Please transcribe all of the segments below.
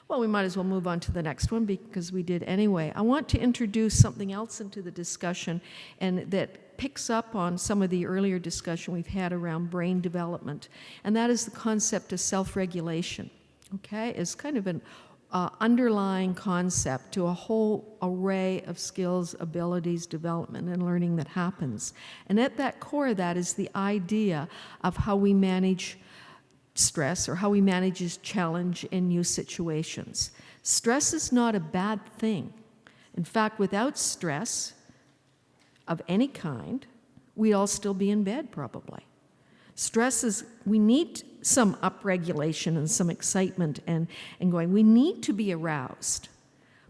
Well, we might as well move on to the next one because we did anyway. I want to introduce something else into the discussion and that picks up on some of the earlier discussion we've had around brain development, and that is the concept of self-regulation. Okay, it's kind of an underlying concept to a whole array of skills, abilities, development, and learning that happens. And at that core of that is the idea of how we manage stress or how we manage challenge in new situations. Stress is not a bad thing. In fact, without stress of any kind, we'd all still be in bed probably. Stress is, we need some upregulation and some excitement and going. We need to be aroused.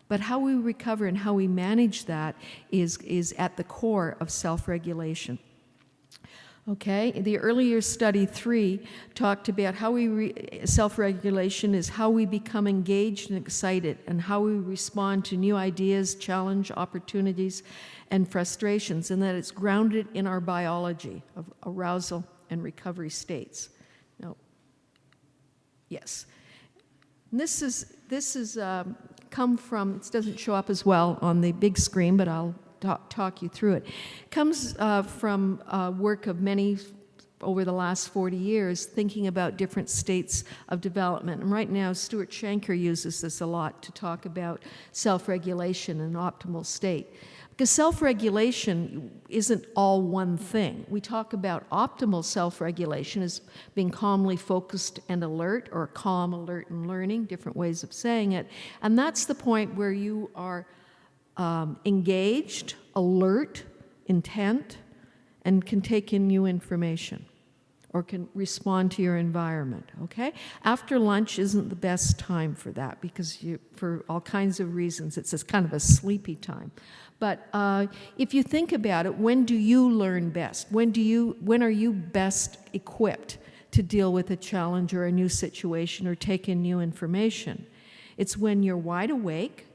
But how we recover and how we manage that is at the core of self-regulation. Okay, the earlier study 3 talked about how self-regulation is how we become engaged and excited and how we respond to new ideas, challenge, opportunities, and frustrations, and that it's grounded in our biology of arousal and recovery states. Now, yes, and this is come from, it doesn't show up as well on the big screen, but I'll talk you through it. It comes from work of many over the last 40 years thinking about different states of development. And right now, Stuart Shanker uses this a lot to talk about self-regulation and optimal state. Because self-regulation isn't all one thing. We talk about optimal self-regulation as being calmly focused and alert, or calm, alert, and learning, different ways of saying it. And that's the point where you are engaged, alert, intent, and can take in new information or can respond to your environment, okay? After lunch isn't the best time for that because for all kinds of reasons, it's kind of a sleepy time. But if you think about it, when do you learn best? When are you best equipped to deal with a challenge or a new situation or take in new information? It's when you're wide awake,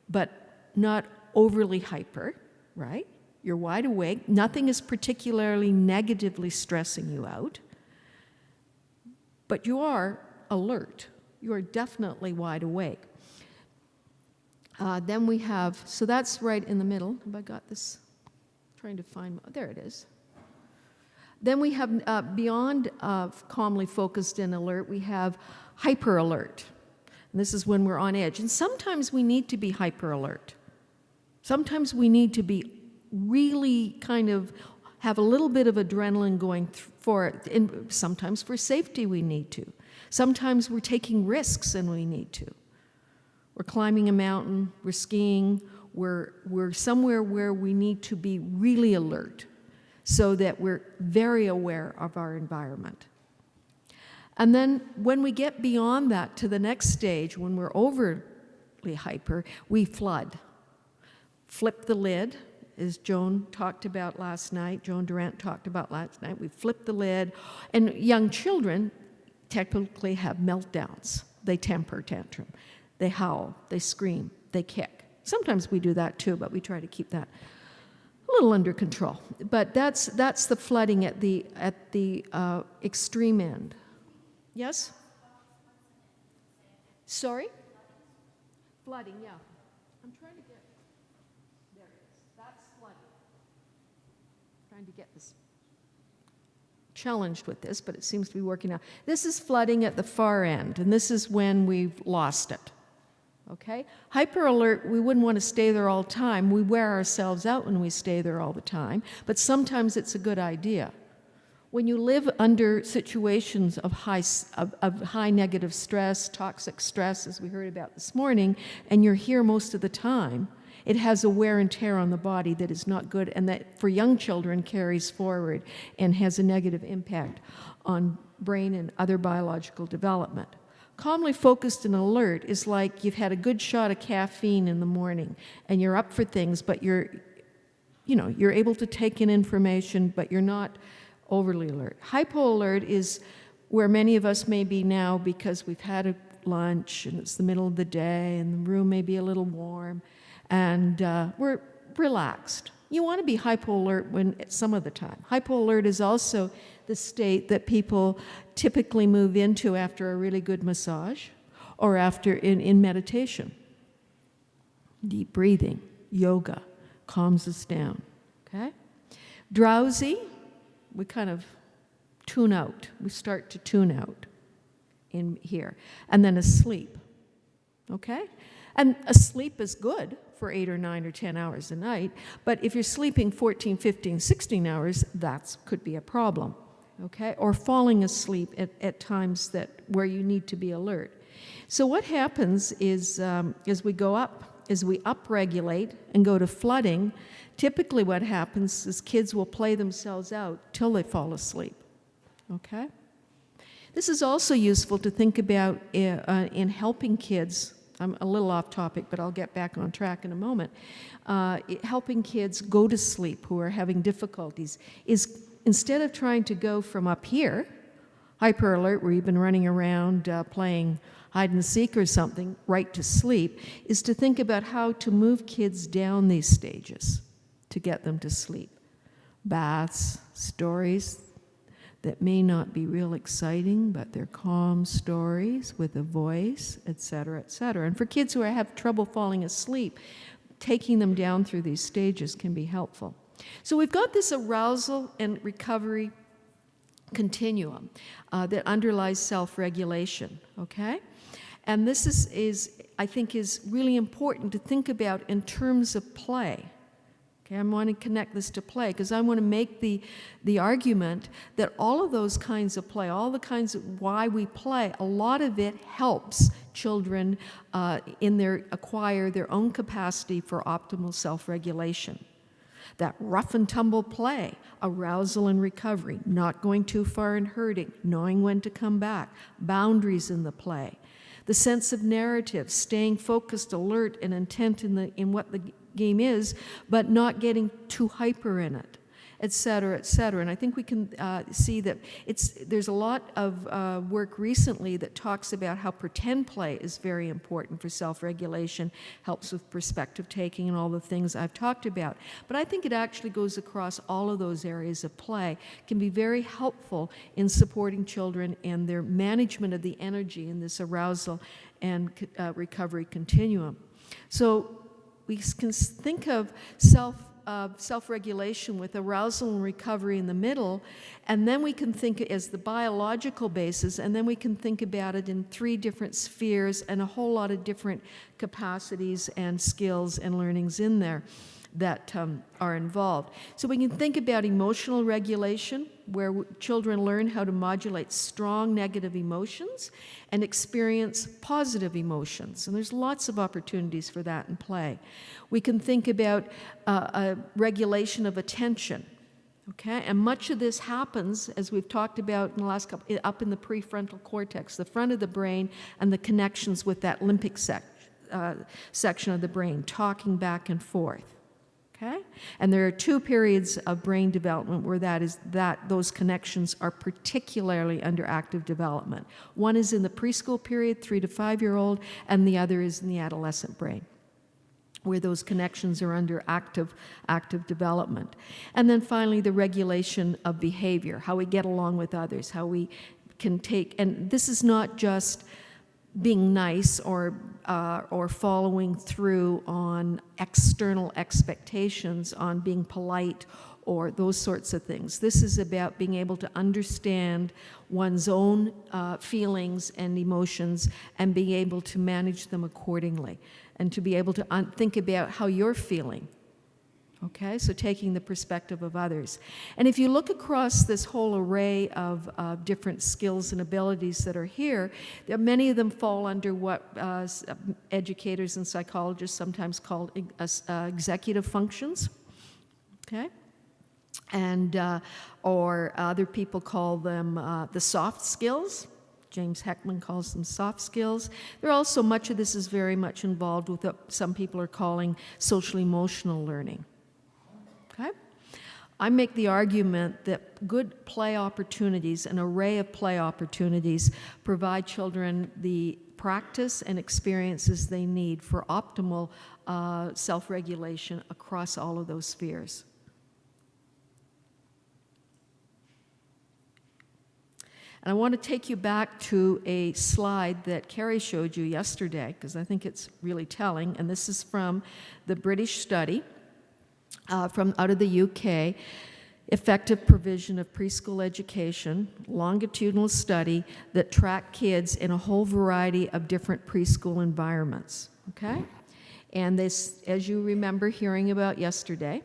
but not overly hyper, right? You're wide awake. Nothing is particularly negatively stressing you out, but you are alert. You are definitely wide awake. Then we have, so that's right in the middle. Have I got this? Trying to find, there it is. Then we have, beyond calmly focused and alert, we have hyper alert. And this is when we're on edge. And sometimes we need to be hyper alert. Sometimes we need to be really kind of have a little bit of adrenaline going for it. And sometimes for safety we need to. Sometimes we're taking risks and we need to. We're climbing a mountain, we're skiing, we're somewhere where we need to be really alert so that we're very aware of our environment. And then when we get beyond that to the next stage, when we're overly hyper, we flood. Flip the lid, as Joan talked about last night, Joan Durant talked about last night. We flip the lid, and young children technically have meltdowns. They temper tantrum. They howl, they scream, they kick. Sometimes we do that too, but we try to keep that a little under control. But that's the flooding at the extreme end. Yes? Sorry? Flooding, yeah. I'm trying to get, there it is. That's flooding. Trying to get this challenged with this, but it seems to be working out. This is flooding at the far end, and this is when we've lost it. Okay? Hyper alert, we wouldn't want to stay there all the time. We wear ourselves out when we stay there all the time, but sometimes it's a good idea. When you live under situations of high negative stress, toxic stress, as we heard about this morning, and you're here most of the time, it has a wear and tear on the body that is not good, and that for young children carries forward and has a negative impact on brain and other biological development. Calmly focused and alert is like you've had a good shot of caffeine in the morning and you're up for things, but you're able to take in information, but you're not overly alert. Hypo alert is where many of us may be now because we've had a lunch and it's the middle of the day and the room may be a little warm and we're relaxed. You want to be hypo alert some of the time. Hypo alert is also the state that people typically move into after a really good massage or after in meditation. Deep breathing, yoga, calms us down, okay? Drowsy, we kind of tune out. We start to tune out in here. And then asleep, okay? And asleep is good for 8 or 9 or 10 hours a night, but if you're sleeping 14, 15, 16 hours, that could be a problem, okay? Or falling asleep at times where you need to be alert. So what happens is as we go up, as we upregulate and go to flooding, typically what happens is kids will play themselves out till they fall asleep, okay? This is also useful to think about in helping kids. I'm a little off topic, but I'll get back on track in a moment. Helping kids go to sleep who are having difficulties is, instead of trying to go from up here, hyper alert, where you've been running around playing hide and seek or something, right to sleep, is to think about how to move kids down these stages to get them to sleep. Baths, stories that may not be real exciting, but they're calm stories with a voice, etc., etc. And for kids who have trouble falling asleep, taking them down through these stages can be helpful. So we've got this arousal and recovery continuum that underlies self-regulation, okay? And this is, I think, is really important to think about in terms of play. Okay, I want to connect this to play because I want to make the argument that all of those kinds of play, all the kinds of why we play, a lot of it helps children acquire their own capacity for optimal self-regulation. That rough and tumble play, arousal and recovery, not going too far and hurting, knowing when to come back, boundaries in the play. The sense of narrative, staying focused, alert, and intent in what the game is, but not getting too hyper in it, et cetera, et cetera. And I think we can see that there's a lot of work recently that talks about how pretend play is very important for self-regulation, helps with perspective taking and all the things I've talked about. But I think it actually goes across all of those areas of play, can be very helpful in supporting children and their management of the energy in this arousal and recovery continuum. So we can think of self-regulation with arousal and recovery in the middle, and then we can think as the biological basis, and then we can think about it in 3 different spheres and a whole lot of different capacities and skills and learnings in there that are involved. So we can think about emotional regulation, where children learn how to modulate strong negative emotions and experience positive emotions. And there's lots of opportunities for that in play. We can think about a regulation of attention. Okay, and much of this happens, as we've talked about in the last couple, up in the prefrontal cortex, the front of the brain, and the connections with that limbic section of the brain, talking back and forth. Okay? And there are 2 periods of brain development where those connections are particularly under active development. One is in the preschool period, 3 to 5-year-old, and the other is in the adolescent brain, where those connections are under active development. And then finally, the regulation of behavior, how we get along with others, how we can take, and this is not just being nice or following through on external expectations, on being polite or those sorts of things. This is about being able to understand one's own feelings and emotions and being able to manage them accordingly, and to be able to think about how you're feeling. Okay, so taking the perspective of others. And if you look across this whole array of different skills and abilities that are here, many of them fall under what educators and psychologists sometimes call executive functions. Okay, and or other people call them the soft skills. James Heckman calls them soft skills. There are also, much of this is very much involved with what some people are calling social-emotional learning. Okay? I make the argument that good play opportunities, an array of play opportunities, provide children the practice and experiences they need for optimal self-regulation across all of those spheres. And I want to take you back to a slide that Carrie showed you yesterday, because I think it's really telling. And this is from the British study from out of the UK, Effective Provision of Preschool Education, longitudinal study that tracked kids in a whole variety of different preschool environments, okay? And this, as you remember hearing about yesterday,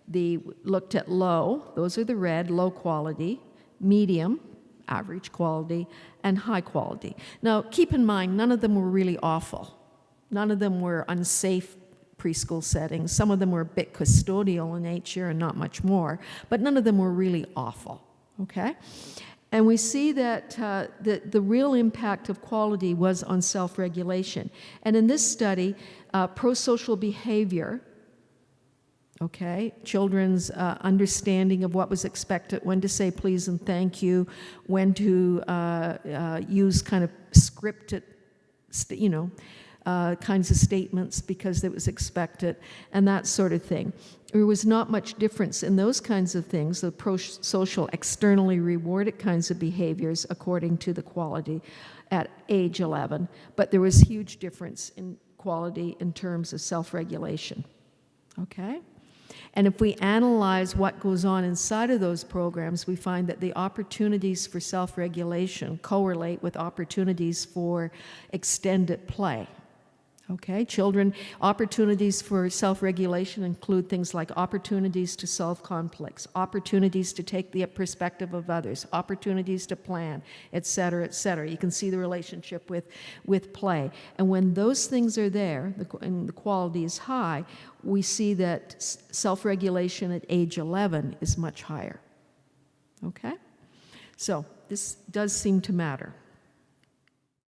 they looked at low, those are the red, low quality, medium, average quality, and high quality. Now, keep in mind, none of them were really awful. None of them were unsafe preschool settings. Some of them were a bit custodial in nature and not much more, but none of them were really awful, okay? And we see that the real impact of quality was on self-regulation. And in this study, pro-social behavior, okay, children's understanding of what was expected, when to say please and thank you, when to use kind of scripted, kinds of statements because it was expected, and that sort of thing. There was not much difference in those kinds of things, the pro-social, externally rewarded kinds of behaviors, according to the quality at age 11, but there was huge difference in quality in terms of self-regulation, okay? And if we analyze what goes on inside of those programs, we find that the opportunities for self-regulation correlate with opportunities for extended play. Okay, children, opportunities for self-regulation include things like opportunities to solve conflicts, opportunities to take the perspective of others, opportunities to plan, et cetera, et cetera. You can see the relationship with play. And when those things are there, and the quality is high, we see that self-regulation at age 11 is much higher. Okay? So this does seem to matter.